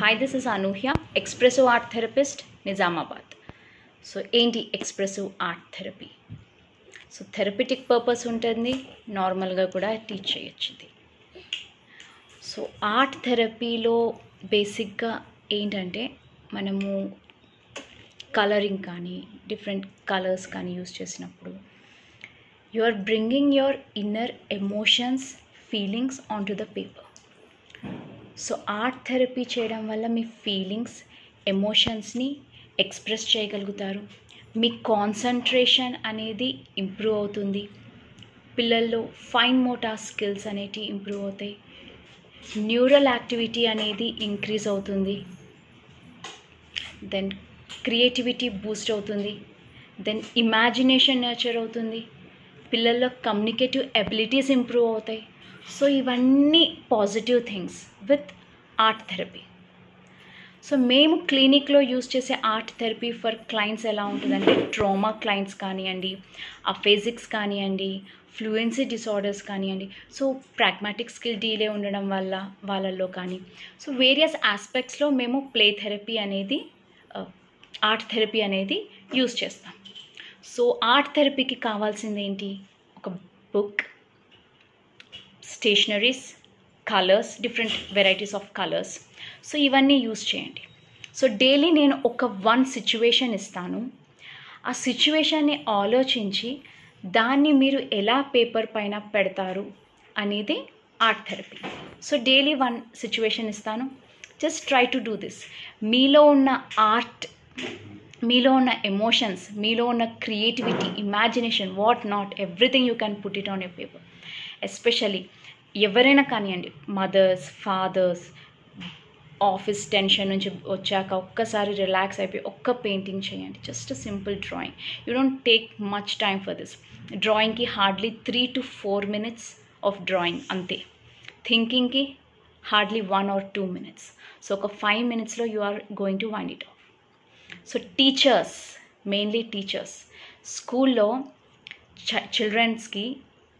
Hi, this is Anuhya, Expressive Art Therapist, Nizamabad. So, ఏంటి expressive art therapy? So therapeutic purpose ఉంటుంది, నార్మల్గా కూడా teach చేయొచ్చు ఇది. సో ఆర్ట్ థెరపీలో బేసిక్గా ఏంటంటే మనము కలరింగ్ కానీ డిఫరెంట్ కలర్స్ కానీ యూస్ చేసినప్పుడు you are bringing your inner emotions, feelings on to the paper. So art therapy చేయడం వల్ల మీ ఫీలింగ్స్, ఎమోషన్స్ని ఎక్స్ప్రెస్ చేయగలుగుతారు. మీ కాన్సన్ట్రేషన్ అనేది ఇంప్రూవ్ అవుతుంది. పిల్లల్లో ఫైన్ మోటార్ స్కిల్స్ అనేటివి ఇంప్రూవ్ అవుతాయి. న్యూరల్ యాక్టివిటీ అనేది ఇంక్రీజ్ అవుతుంది. దెన్ క్రియేటివిటీ బూస్ట్ అవుతుంది. దెన్ ఇమాజినేషన్ నర్చర్ అవుతుంది. పిల్లల్లో కమ్యూనికేటివ్ ఎబిలిటీస్ ఇంప్రూవ్ అవుతాయి. సో ఇవన్నీ positive things with art therapy. So మేము క్లినిక్లో యూస్ చేసే ఆర్ట్ థెరపీ ఫర్ క్లయింట్స్ ఎలా ఉంటుందంటే ట్రామా క్లయింట్స్ కానివ్వండి, అఫేజిక్స్ కానివ్వండి, ఫ్లూయెన్సీ డిసార్డర్స్ కానివ్వండి, సో ప్రాగ్మాటిక్ స్కిల్ డీలే ఉండడం వల్ల వాళ్ళల్లో కానీ, సో వేరియస్ ఆస్పెక్ట్స్లో మేము ప్లే థెరపీ అనేది, ఆర్ట్ థెరపీ అనేది యూస్ చేస్తాం. సో ఆర్ట్ థెరపీకి కావాల్సింది ఏంటి? ఒక book, stationeries, colours, different varieties of colours. So ఇవన్నీ యూస్ చేయండి. సో డైలీ నేను ఒక సిచ్యువేషన్ ఇస్తాను. ఆ సిచ్యువేషన్ని ఆలోచించి దాన్ని మీరు ఎలా పేపర్ పైన పెడతారు అనేది art therapy. So daily situation ఇస్తాను. Just try to do this. మీలో ఉన్న ఆర్ట్, మీలో ఉన్న ఎమోషన్స్, మీలో ఉన్న creativity, imagination, what not, everything you can put it on your paper. Especially ఎవరైనా కానివ్వండి, మదర్స్, ఫాదర్స్, ఆఫీస్ టెన్షన్ నుంచి వచ్చాక ఒక్కసారి రిలాక్స్ అయిపోయి ఒక్క పెయింటింగ్ చేయండి. Just simple drawing. You don't take much time for this. డ్రాయింగ్కి hardly 3 to 4 minutes of drawing అంతే. థింకింగ్కి హార్డ్లీ 1 or 2 minutes. సో ఒక 5 minutesలో you are going to wind it off. So teachers, mainly teachers, స్కూల్లో చిల్డ్రన్స్కి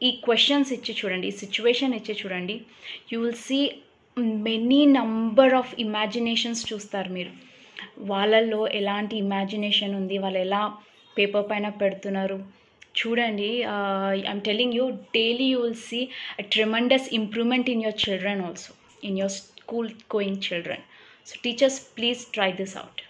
ఈ questions ఇచ్చి చూడండి, ఈ సిచ్యువేషన్ ఇచ్చి చూడండి. You will see many number of imaginations చూస్తారు మీరు. వాళ్ళల్లో ఎలాంటి ఇమాజినేషన్ ఉంది, వాళ్ళు ఎలా పేపర్ పైన పెడుతున్నారు చూడండి. I'm telling you, daily you will see a tremendous improvement in your children also, in your school going children. So teachers, please try this out.